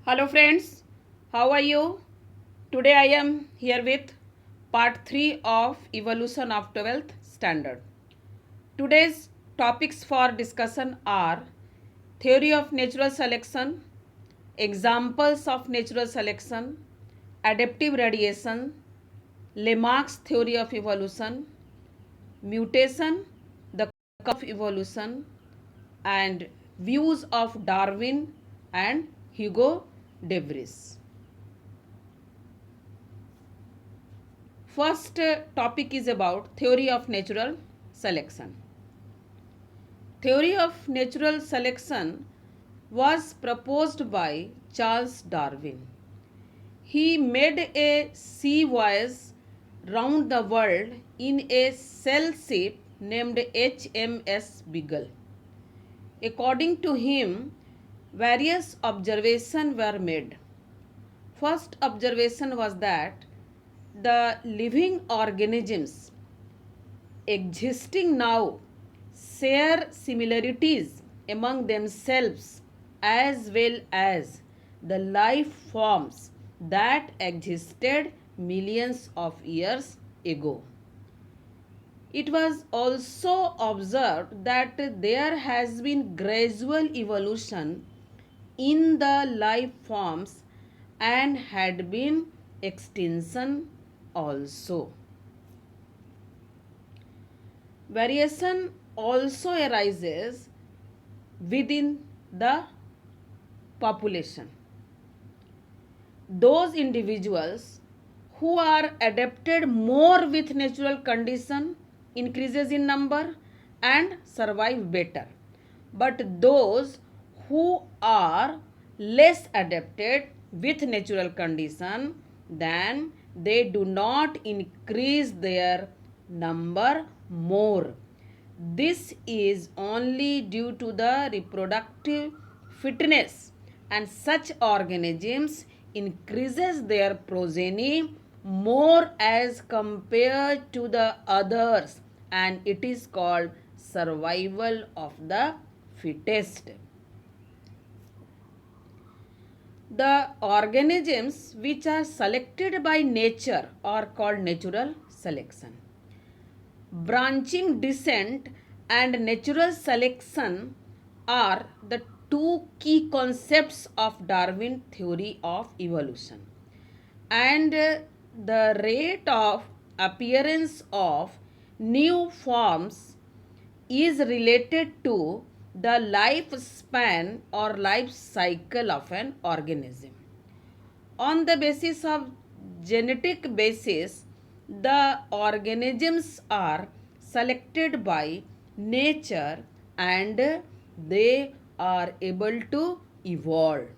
Hello friends, how are you? Today I am here with part 3 of evolution of 12th standard. Today's topics for discussion are theory of natural selection, examples of natural selection, adaptive radiation, Lamarck's theory of evolution, mutation, the curve of evolution, and views of Darwin and Hugo de Vries. First topic is about theory of natural selection. Theory of natural selection was proposed by Charles Darwin. He made a sea voyage round the world in a sail ship named HMS Beagle. According to him, various observations were made. First observation was that the living organisms existing now share similarities among themselves as well as the life forms that existed millions of years ago. It was also observed that there has been gradual evolution in the life forms and had been extinction also. Variation also arises within the population. Those individuals who are adapted more with natural condition increases in number and survive better. But those who are less adapted with natural condition, then they do not increase their number more. This is only due to the reproductive fitness, and such organisms increases their progeny more as compared to the others, and it is called survival of the fittest. The organisms which are selected by nature are called natural selection. Branching descent and natural selection are the two key concepts of Darwin theory of evolution. And the rate of appearance of new forms is related to the lifespan or life cycle of an organism. On the basis of genetic basis, the organisms are selected by nature and they are able to evolve.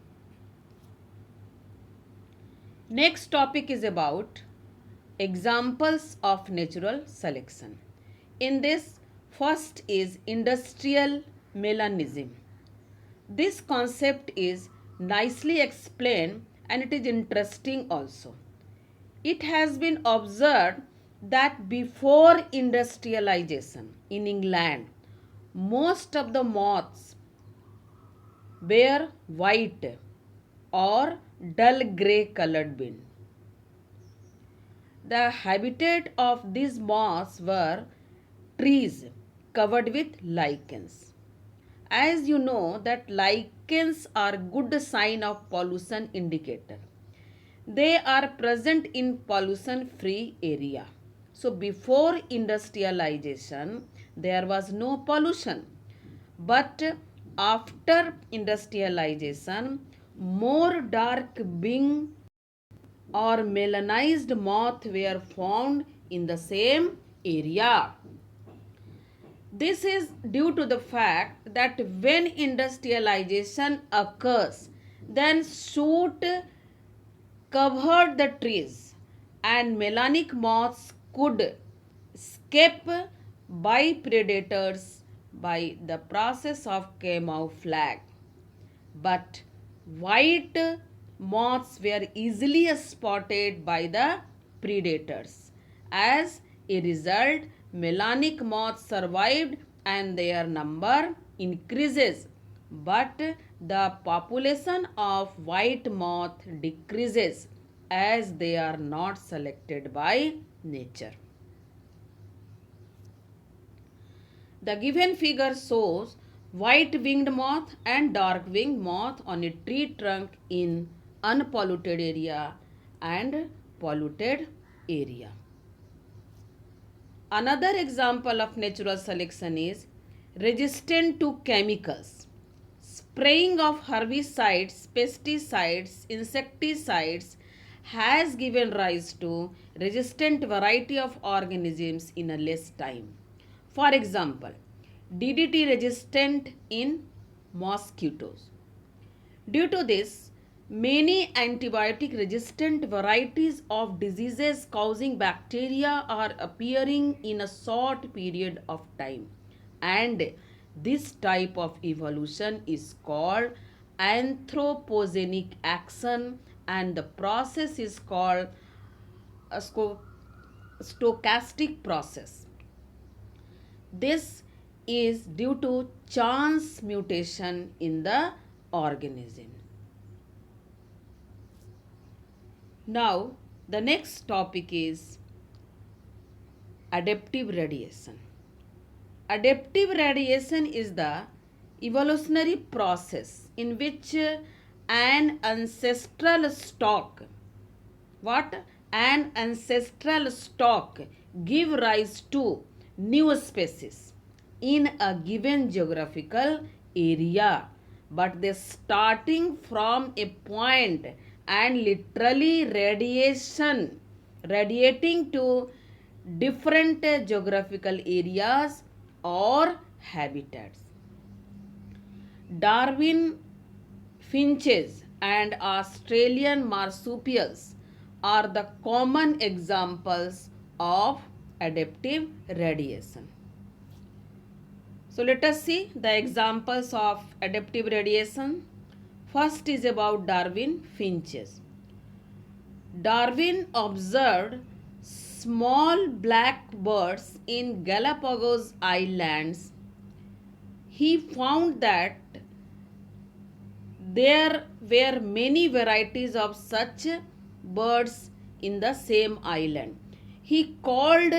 Next topic is about examples of natural selection. In this, first is industrial melanism. This concept is nicely explained and it is interesting also. It has been observed that before industrialization in England, most of the moths were white or dull grey colored being. The habitat of these moths were trees covered with lichens. As you know that lichens are good sign of pollution indicator. They are present in pollution free area. So before industrialization there was no pollution. But after industrialization more dark being or melanized moth were found in the same area. This is due to the fact that when industrialization occurs, then soot covered the trees and melanic moths could escape by predators by the process of camouflage. But white moths were easily spotted by the predators. As a result, melanic moths survived and their number increases. But the population of white moth decreases as they are not selected by nature. The given figure shows white winged moth and dark winged moth on a tree trunk in unpolluted area and polluted area. Another example of natural selection is resistant to chemicals. Spraying of herbicides, pesticides, insecticides has given rise to resistant variety of organisms in a less time. For example, DDT resistant in mosquitoes. Due to this, many antibiotic resistant varieties of diseases causing bacteria are appearing in a short period of time. And this type of evolution is called anthropogenic action, and the process is called a stochastic process. This is due to chance mutation in the organism. Now, the next topic is adaptive radiation. Adaptive radiation is the evolutionary process in which an ancestral stock, an ancestral stock give rise to new species in a given geographical area, but they starting from a point and literally radiating to different geographical areas or habitats. Darwin finches and Australian marsupials are the common examples of adaptive radiation. So let us see the examples of adaptive radiation. First is about Darwin finches. Darwin observed small black birds in Galapagos Islands. He found that there were many varieties of such birds in the same island. He called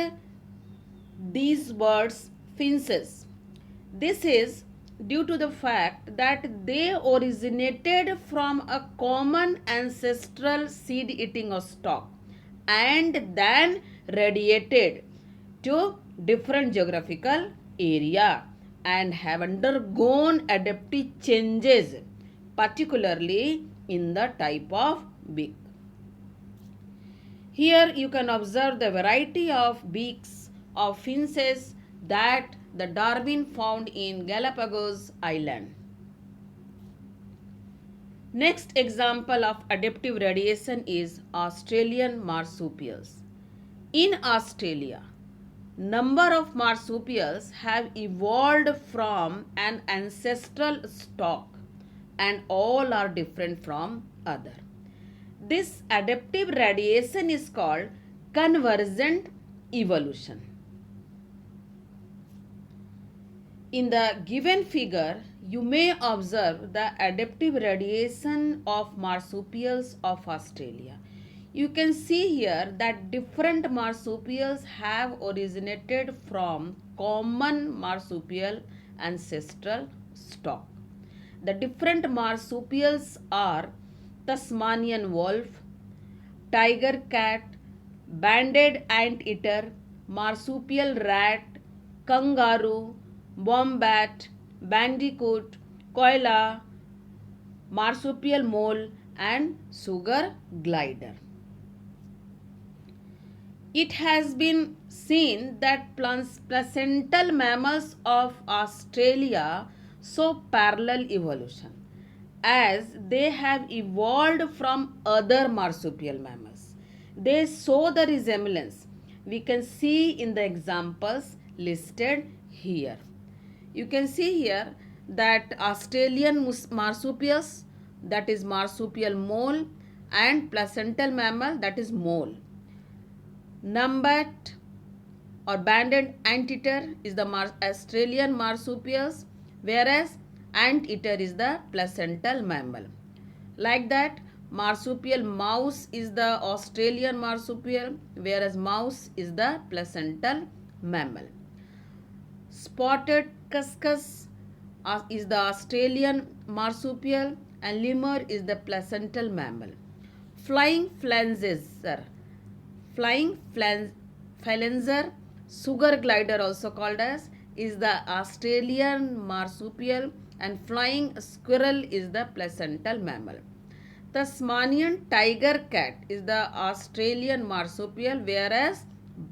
these birds finches. This is due to the fact that they originated from a common ancestral seed-eating stock and then radiated to different geographical area and have undergone adaptive changes, particularly in the type of beak. Here you can observe the variety of beaks of finches that the Darwin found in Galapagos Island. Next example of adaptive radiation is Australian marsupials. In Australia, number of marsupials have evolved from an ancestral stock and all are different from other. This adaptive radiation is called convergent evolution. In the given figure, you may observe the adaptive radiation of marsupials of Australia. You can see here that different marsupials have originated from common marsupial ancestral stock. The different marsupials are Tasmanian wolf, tiger cat, banded anteater, marsupial rat, kangaroo, wombat, bandicoot, koala, marsupial mole and sugar glider. It has been seen that placental mammals of Australia show parallel evolution as they have evolved from other marsupial mammals. They show the resemblance we can see in the examples listed here. You can see here that Australian marsupials, that is marsupial mole, and placental mammal, that is mole. Numbat or banded anteater is the Australian marsupials, whereas Anteater is the placental mammal. Like that, marsupial mouse is the Australian marsupial, whereas mouse is the placental mammal. Spotted cuscus is the Australian marsupial and lemur is the placental mammal. Flying flanzer, flying phalanxer, sugar glider also called as, is the Australian marsupial and flying squirrel is the placental mammal. Tasmanian tiger cat is the Australian marsupial, whereas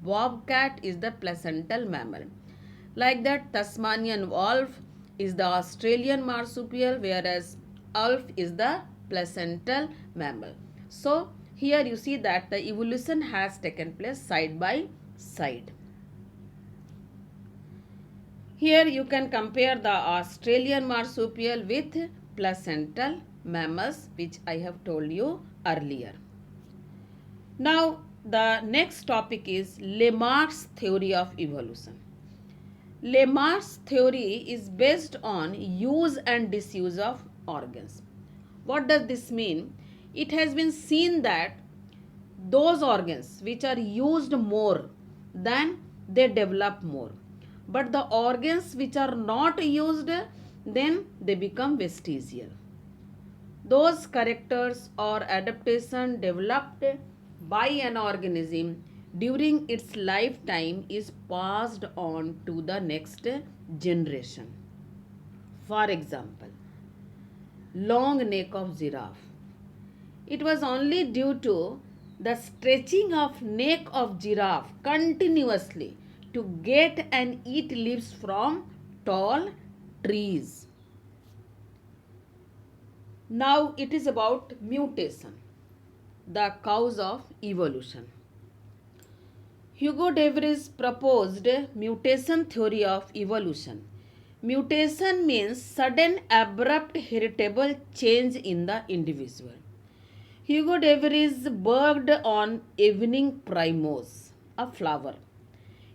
bobcat is the placental mammal. Like that, Tasmanian wolf is the Australian marsupial, whereas wolf is the placental mammal. So, here you see that the evolution has taken place side by side. Here you can compare the Australian marsupial with placental mammals, which I have told you earlier. Now, the next topic is Lamarck's theory of evolution. Lamarck's theory is based on use and disuse of organs. What does this mean? It has been seen that those organs which are used more, then they develop more. But the organs which are not used, then they become vestigial. Those characters or adaptation developed by an organism during its lifetime is passed on to the next generation. For example, long neck of giraffe. It was only due to the stretching of neck of giraffe continuously to get and eat leaves from tall trees. Now it is about mutation, the cause of evolution. Hugo de Vries proposed mutation theory of evolution. Mutation means sudden abrupt heritable change in the individual. Hugo de Vries worked on evening primrose, a flower.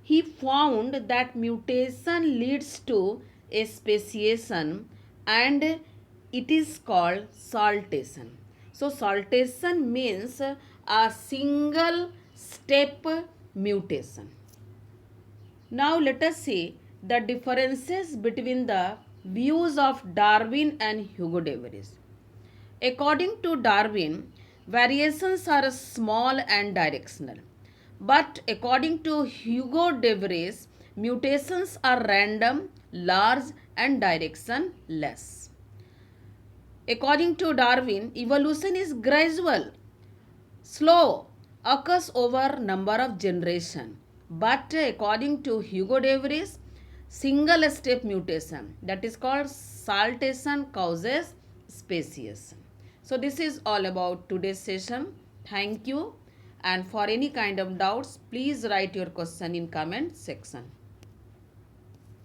He found that mutation leads to a speciation and it is called saltation. So saltation means a single step mutation. Now let us see the differences between the views of Darwin and Hugo de Vries. According to Darwin, variations are small and directional. But according to Hugo de Vries, mutations are random, large and directionless. According to Darwin, evolution is gradual, slow, occurs over number of generations. But according to Hugo de Vries, single step mutation, that is called saltation, causes speciation. So this is all about today's session. Thank you. And for any kind of doubts, please write your question in comment section.